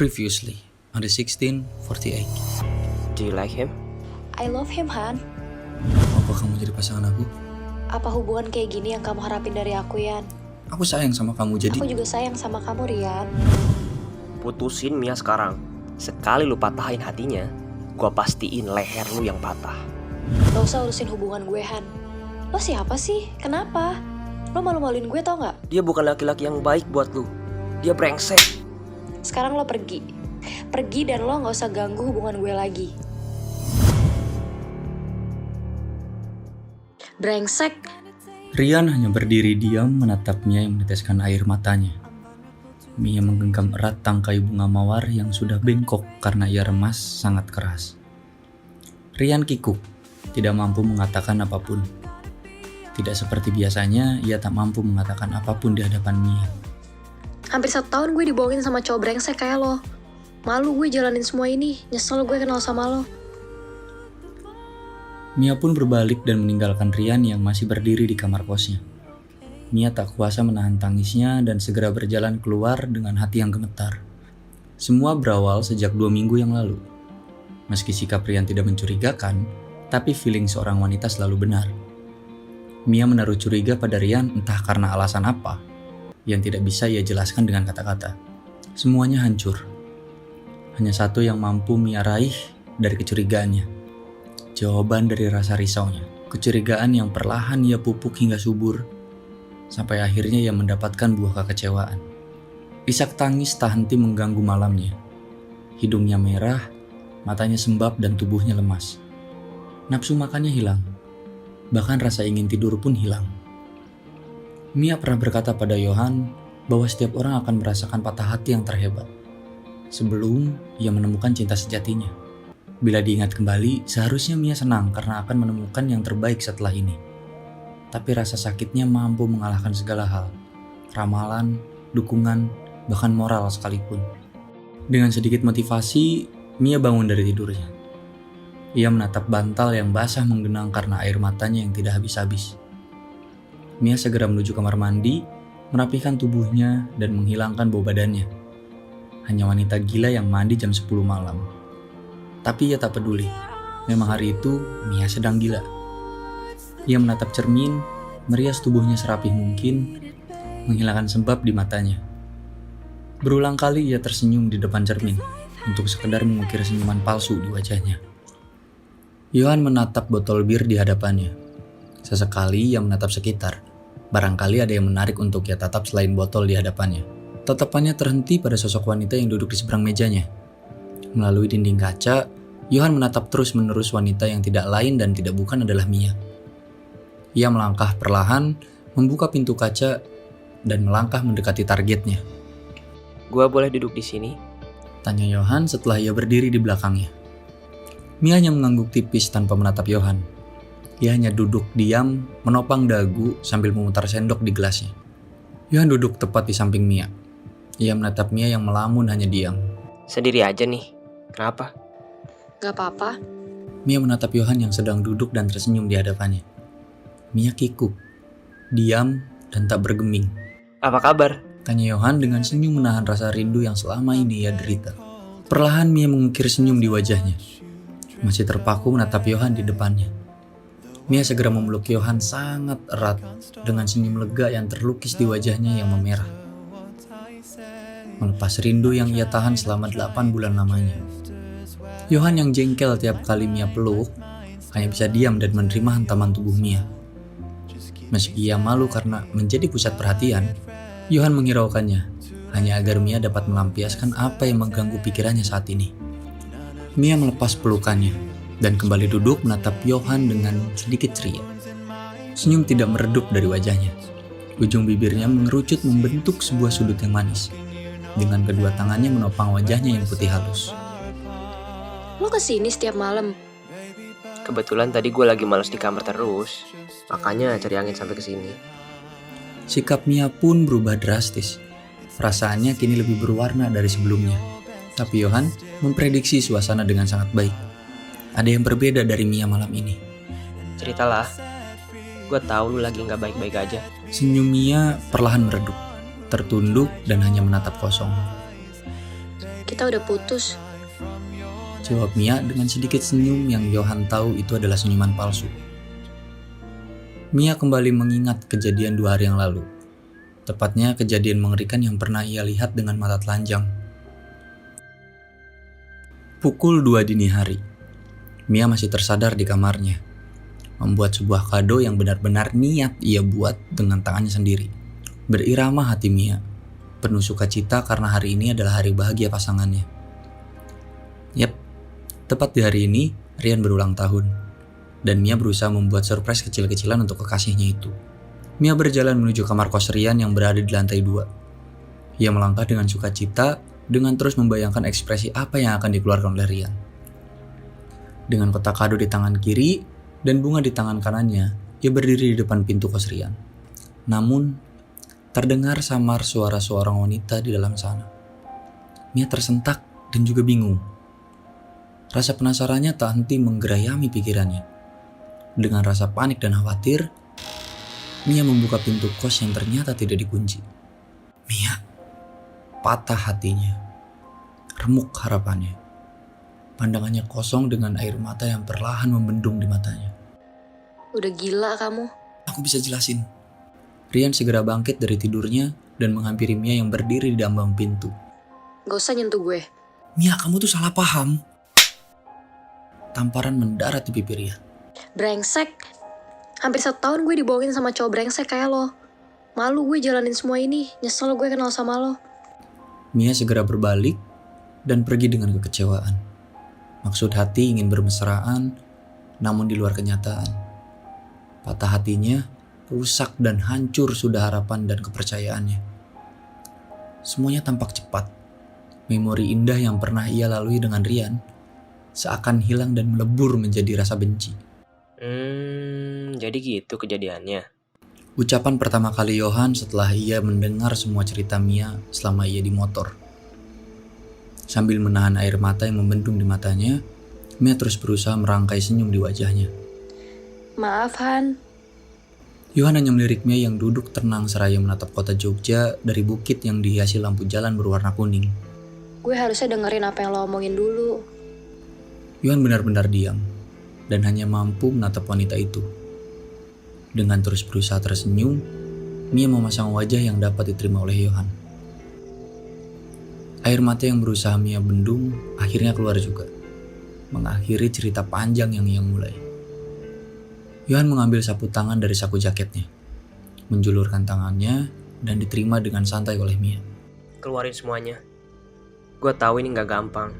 Previously, on the 1648. Do you like him? I love him, Han. Apa kamu jadi pasangan aku? Apa hubungan kayak gini yang kamu harapin dari aku, Yan? Aku sayang sama kamu, jadi... Aku juga sayang sama kamu, Rian. Putusin Mia sekarang. Sekali lu patahin hatinya, gua pastiin leher lu yang patah. Gak usah urusin hubungan gue, Han. Lo siapa sih? Kenapa? Lo malu-maluin gue tau gak? Dia bukan laki-laki yang baik buat lu. Dia brengsek. Sekarang lo pergi. Pergi dan lo gak usah ganggu hubungan gue lagi. Brengsek. Rian hanya berdiri diam menatap Mia yang meneteskan air matanya. Mia menggenggam erat tangkai bunga mawar yang sudah bengkok karena ia remas sangat keras. Rian kikuk, tidak mampu mengatakan apapun. Tidak seperti biasanya, ia tak mampu mengatakan apapun di hadapan Mia. Hampir 1 tahun gue dibohongin sama cowok brengsek kayak lo. Malu gue jalanin semua ini. Nyesel gue kenal sama lo. Mia pun berbalik dan meninggalkan Rian yang masih berdiri di kamar kosnya. Mia tak kuasa menahan tangisnya dan segera berjalan keluar dengan hati yang gemetar. Semua berawal sejak 2 minggu yang lalu. Meski sikap Rian tidak mencurigakan, tapi feeling seorang wanita selalu benar. Mia menaruh curiga pada Rian entah karena alasan apa, yang tidak bisa ia jelaskan dengan kata-kata. Semuanya hancur. Hanya satu yang mampu Mia raih dari kecurigaannya. Jawaban dari rasa risaunya. Kecurigaan yang perlahan ia pupuk hingga subur, sampai akhirnya ia mendapatkan buah kekecewaan. Isak tangis tak henti mengganggu malamnya. Hidungnya merah, matanya sembab dan tubuhnya lemas. Nafsu makannya hilang, bahkan rasa ingin tidur pun hilang. Mia pernah berkata pada Johan bahwa setiap orang akan merasakan patah hati yang terhebat sebelum ia menemukan cinta sejatinya. Bila diingat kembali, seharusnya Mia senang karena akan menemukan yang terbaik setelah ini. Tapi rasa sakitnya mampu mengalahkan segala hal. Ramalan, dukungan, bahkan moral sekalipun. Dengan sedikit motivasi, Mia bangun dari tidurnya. Ia menatap bantal yang basah menggenang karena air matanya yang tidak habis-habis. Mia segera menuju kamar mandi, merapikan tubuhnya dan menghilangkan bau badannya. Hanya wanita gila yang mandi jam 10 malam. Tapi ia tak peduli. Memang hari itu Mia sedang gila. Ia menatap cermin, merias tubuhnya serapih mungkin, menghilangkan sembab di matanya. Berulang kali ia tersenyum di depan cermin, untuk sekedar mengukir senyuman palsu di wajahnya. Johan menatap botol bir di hadapannya. Sesekali ia menatap sekitar. Barangkali ada yang menarik untuk ia tatap selain botol di hadapannya. Tatapannya terhenti pada sosok wanita yang duduk di seberang mejanya. Melalui dinding kaca, Johan menatap terus-menerus wanita yang tidak lain dan tidak bukan adalah Mia. Ia melangkah perlahan, membuka pintu kaca, dan melangkah mendekati targetnya. Gua boleh duduk di sini? Tanya Johan setelah ia berdiri di belakangnya. Mia hanya mengangguk tipis tanpa menatap Johan. Ia hanya duduk diam, menopang dagu sambil memutar sendok di gelasnya. Johan duduk tepat di samping Mia. Ia menatap Mia yang melamun hanya diam. Sendiri aja nih. Kenapa? Gak apa-apa. Mia menatap Johan yang sedang duduk dan tersenyum di hadapannya. Mia kikuk, diam dan tak bergeming. Apa kabar? Tanya Johan dengan senyum menahan rasa rindu yang selama ini ia derita. Perlahan Mia mengukir senyum di wajahnya. Masih terpaku menatap Johan di depannya. Mia segera memeluk Johan sangat erat dengan senyum lega yang terlukis di wajahnya yang memerah. Melepas rindu yang ia tahan selama 8 bulan lamanya. Johan yang jengkel tiap kali Mia peluk, hanya bisa diam dan menerima hantaman tubuh Mia. Meski ia malu karena menjadi pusat perhatian, Johan menghiraukannya, hanya agar Mia dapat melampiaskan apa yang mengganggu pikirannya saat ini. Mia melepas pelukannya, dan kembali duduk menatap Johan dengan sedikit ceria. Senyum tidak meredup dari wajahnya. Ujung bibirnya mengerucut membentuk sebuah sudut yang manis. Dengan kedua tangannya menopang wajahnya yang putih halus. Lo kesini setiap malam. Kebetulan tadi gue lagi males di kamar terus, makanya cari angin sampai ke sini. Sikap Mia pun berubah drastis. Perasaannya kini lebih berwarna dari sebelumnya. Tapi Johan memprediksi suasana dengan sangat baik. Ada yang berbeda dari Mia malam ini. Ceritalah. Gue tahu lu lagi nggak baik-baik aja. Senyum Mia perlahan meredup, tertunduk dan hanya menatap kosong. Kita udah putus. Jawab Mia dengan sedikit senyum yang Johan tahu itu adalah senyuman palsu. Mia kembali mengingat kejadian 2 hari yang lalu. Tepatnya kejadian mengerikan yang pernah ia lihat dengan mata telanjang. Pukul 2 dini hari. Mia masih tersadar di kamarnya. Membuat sebuah kado yang benar-benar niat ia buat dengan tangannya sendiri. Berirama hati Mia. Penuh sukacita karena hari ini adalah hari bahagia pasangannya. Yap, tepat di hari ini Rian berulang tahun. Dan Mia berusaha membuat surprise kecil-kecilan untuk kekasihnya itu. Mia berjalan menuju kamar kos Rian yang berada di lantai 2. Ia melangkah dengan sukacita dengan terus membayangkan ekspresi apa yang akan dikeluarkan oleh Rian. Dengan kotak kado di tangan kiri dan bunga di tangan kanannya, ia berdiri di depan pintu kos Rian. Namun, terdengar samar suara seorang wanita di dalam sana. Mia tersentak dan juga bingung. Rasa penasarannya tak henti menggerayami pikirannya. Dengan rasa panik dan khawatir, Mia membuka pintu kos yang ternyata tidak dikunci. Mia, patah hatinya. Remuk harapannya. Pandangannya kosong dengan air mata yang perlahan membendung di matanya. Udah gila kamu. Aku bisa jelasin. Rian segera bangkit dari tidurnya dan menghampiri Mia yang berdiri di ambang pintu. Gak usah nyentuh gue. Mia, kamu tuh salah paham. Tamparan mendarat di pipi Rian. Brengsek. Hampir 1 tahun gue dibohongin sama cowok brengsek kayak lo. Malu gue jalanin semua ini. Nyesel gue kenal sama lo. Mia segera berbalik dan pergi dengan kekecewaan. Maksud hati ingin bermesraan, namun di luar kenyataan. Patah hatinya, rusak dan hancur sudah harapan dan kepercayaannya. Semuanya tampak cepat. Memori indah yang pernah ia lalui dengan Rian seakan hilang dan melebur menjadi rasa benci. Jadi gitu kejadiannya. Ucapan pertama kali Johan setelah ia mendengar semua cerita Mia selama ia di motor. Sambil menahan air mata yang membendung di matanya, Mia terus berusaha merangkai senyum di wajahnya. Maaf Han. Johan hanya melirik Mia yang duduk tenang seraya menatap kota Jogja dari bukit yang dihiasi lampu jalan berwarna kuning. Gue harusnya dengerin apa yang lo omongin dulu. Johan benar-benar diam dan hanya mampu menatap wanita itu. Dengan terus berusaha tersenyum, Mia memasang wajah yang dapat diterima oleh Johan. Air mata yang berusaha Mia bendung akhirnya keluar juga, mengakhiri cerita panjang yang ia mulai. Johan mengambil sapu tangan dari saku jaketnya, menjulurkan tangannya dan diterima dengan santai oleh Mia. Keluarin semuanya. Gue tahu ini gak gampang.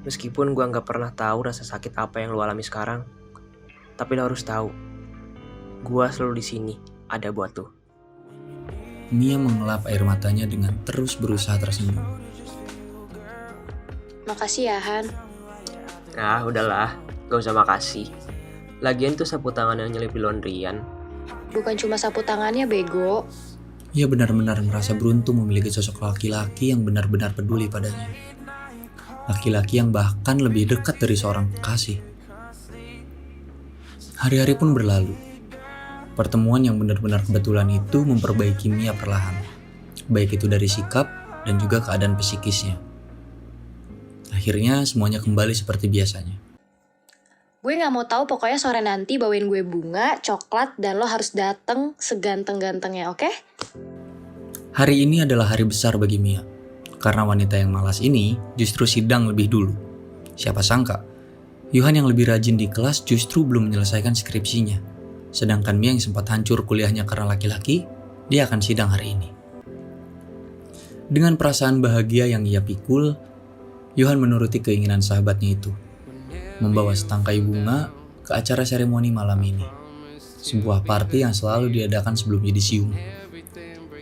Meskipun gue gak pernah tahu rasa sakit apa yang lo alami sekarang, tapi lo harus tahu, gue selalu di sini, ada buat lo. Mia mengelap air matanya dengan terus berusaha tersenyum. Makasih ya Han. Nah, udahlah, gak usah makasih. Lagian tuh sapu tangan yang nyelip di laundryan. Bukan cuma sapu tangannya bego. Ia benar-benar merasa beruntung memiliki sosok laki-laki yang benar-benar peduli padanya. Laki-laki yang bahkan lebih dekat dari seorang kekasih. Hari-hari pun berlalu. Pertemuan yang benar-benar kebetulan itu memperbaiki Mia perlahan. Baik itu dari sikap dan juga keadaan psikisnya. Akhirnya semuanya kembali seperti biasanya. Gue gak mau tahu, pokoknya sore nanti bawain gue bunga, coklat, dan lo harus dateng seganteng-gantengnya, oke? Hari ini adalah hari besar bagi Mia. Karena wanita yang malas ini justru sidang lebih dulu. Siapa sangka, Johan yang lebih rajin di kelas justru belum menyelesaikan skripsinya. Sedangkan Mia yang sempat hancur kuliahnya karena laki-laki, dia akan sidang hari ini. Dengan perasaan bahagia yang ia pikul, Johan menuruti keinginan sahabatnya itu. Membawa setangkai bunga ke acara seremoni malam ini. Sebuah party yang selalu diadakan sebelum yudisium.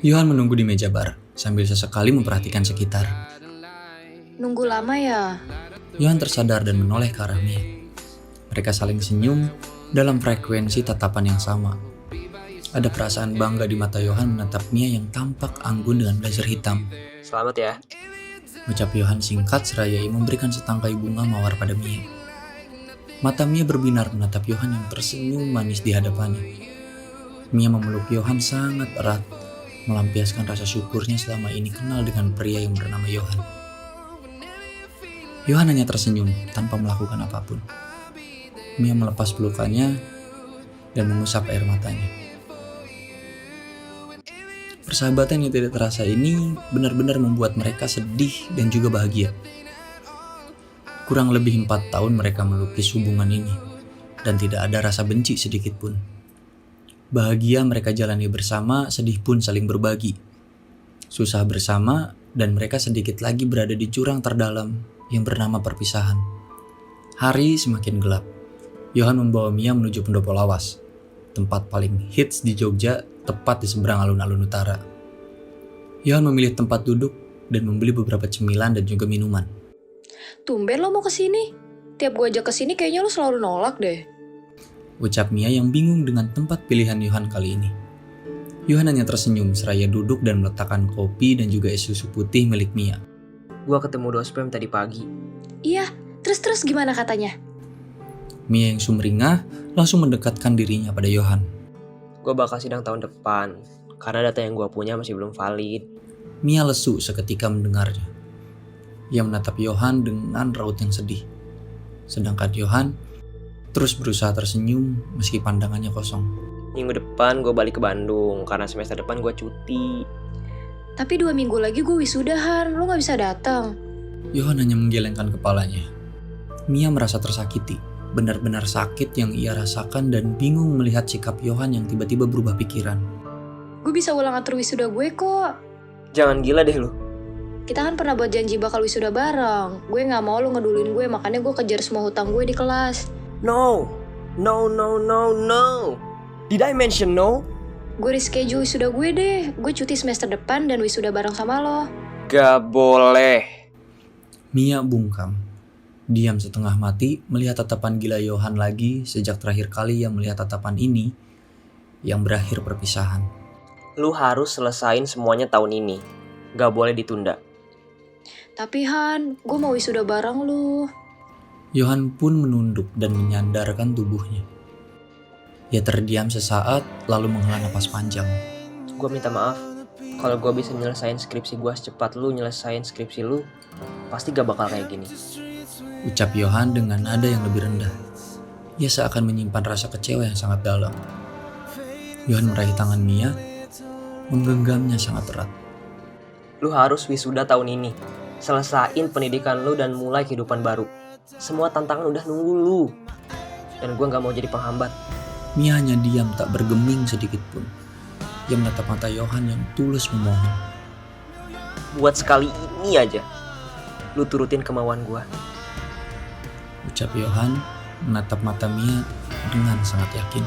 Johan menunggu di meja bar, sambil sesekali memperhatikan sekitar. Nunggu lama ya? Johan tersadar dan menoleh ke arah Mia. Mereka saling senyum dalam frekuensi tatapan yang sama. Ada perasaan bangga di mata Johan menatap Mia yang tampak anggun dengan blazer hitam. Selamat ya. Ucap Johan singkat seraya ia memberikan setangkai bunga mawar pada Mia. Mata Mia berbinar menatap Johan yang tersenyum manis di hadapannya. Mia memeluk Johan sangat erat, melampiaskan rasa syukurnya selama ini kenal dengan pria yang bernama Johan. Johan hanya tersenyum tanpa melakukan apapun. Mia melepas pelukannya dan mengusap air matanya. Persahabatan yang tidak terasa ini benar-benar membuat mereka sedih dan juga bahagia. Kurang lebih 4 tahun mereka melukis hubungan ini, dan tidak ada rasa benci sedikit pun. Bahagia mereka jalani bersama, sedih pun saling berbagi. Susah bersama, dan mereka sedikit lagi berada di jurang terdalam yang bernama perpisahan. Hari semakin gelap. Johan membawa Mia menuju Pendopo Lawas, tempat paling hits di Jogja, tepat di seberang alun-alun utara. Johan memilih tempat duduk dan membeli beberapa cemilan dan juga minuman. Tumben lo mau kesini. Tiap gue ajak kesini kayaknya lo selalu nolak deh. Ucap Mia yang bingung dengan tempat pilihan Johan kali ini. Johan hanya tersenyum seraya duduk dan meletakkan kopi dan juga es susu putih milik Mia. Gue ketemu Dospem tadi pagi. Iya, terus gimana katanya? Mia yang sumringah langsung mendekatkan dirinya pada Johan. Gue bakal sidang tahun depan, karena data yang gue punya masih belum valid. Mia lesu seketika mendengarnya. Ia menatap Johan dengan raut yang sedih. Sedangkan Johan terus berusaha tersenyum meski pandangannya kosong. Minggu depan gue balik ke Bandung, karena semester depan gue cuti. Tapi 2 minggu lagi gue wisudahan, lo gak bisa datang. Johan hanya menggelengkan kepalanya. Mia merasa tersakiti. Benar-benar sakit yang ia rasakan dan bingung melihat sikap Johan yang tiba-tiba berubah pikiran. Gue bisa ulang atur wisuda gue kok. Jangan gila deh lu. Kita kan pernah buat janji bakal wisuda bareng. Gue gak mau lo ngeduluin gue, makanya gue kejar semua hutang gue di kelas. No. Did I mention no? Gue reschedule wisuda gue deh. Gue cuti semester depan dan wisuda bareng sama lo. Gak boleh. Mia bungkam. Diam setengah mati melihat tatapan gila Johan lagi sejak terakhir kali ia melihat tatapan ini yang berakhir perpisahan. Lu harus selesain semuanya tahun ini. Gak boleh ditunda. Tapi Han, gue mau wisuda bareng lu. Johan pun menunduk dan menyandarkan tubuhnya. Ia terdiam sesaat lalu menghela napas panjang. Gue minta maaf. Kalau gue bisa nyelesain skripsi gue secepat lu nyelesain skripsi lu, pasti gak bakal kayak gini. Ucap Johan dengan nada yang lebih rendah. Ia seakan menyimpan rasa kecewa yang sangat dalam. Johan meraih tangan Mia, menggenggamnya sangat erat. Lu harus wisuda tahun ini. Selesain pendidikan lu dan mulai kehidupan baru. Semua tantangan udah nunggu lu. Dan gue gak mau jadi penghambat. Mia hanya diam tak bergeming sedikit pun. Ia menatap mata Johan yang tulus memohon. Buat sekali ini aja, lu turutin kemauan gue. Ucap Johan menatap mata Mia dengan sangat yakin.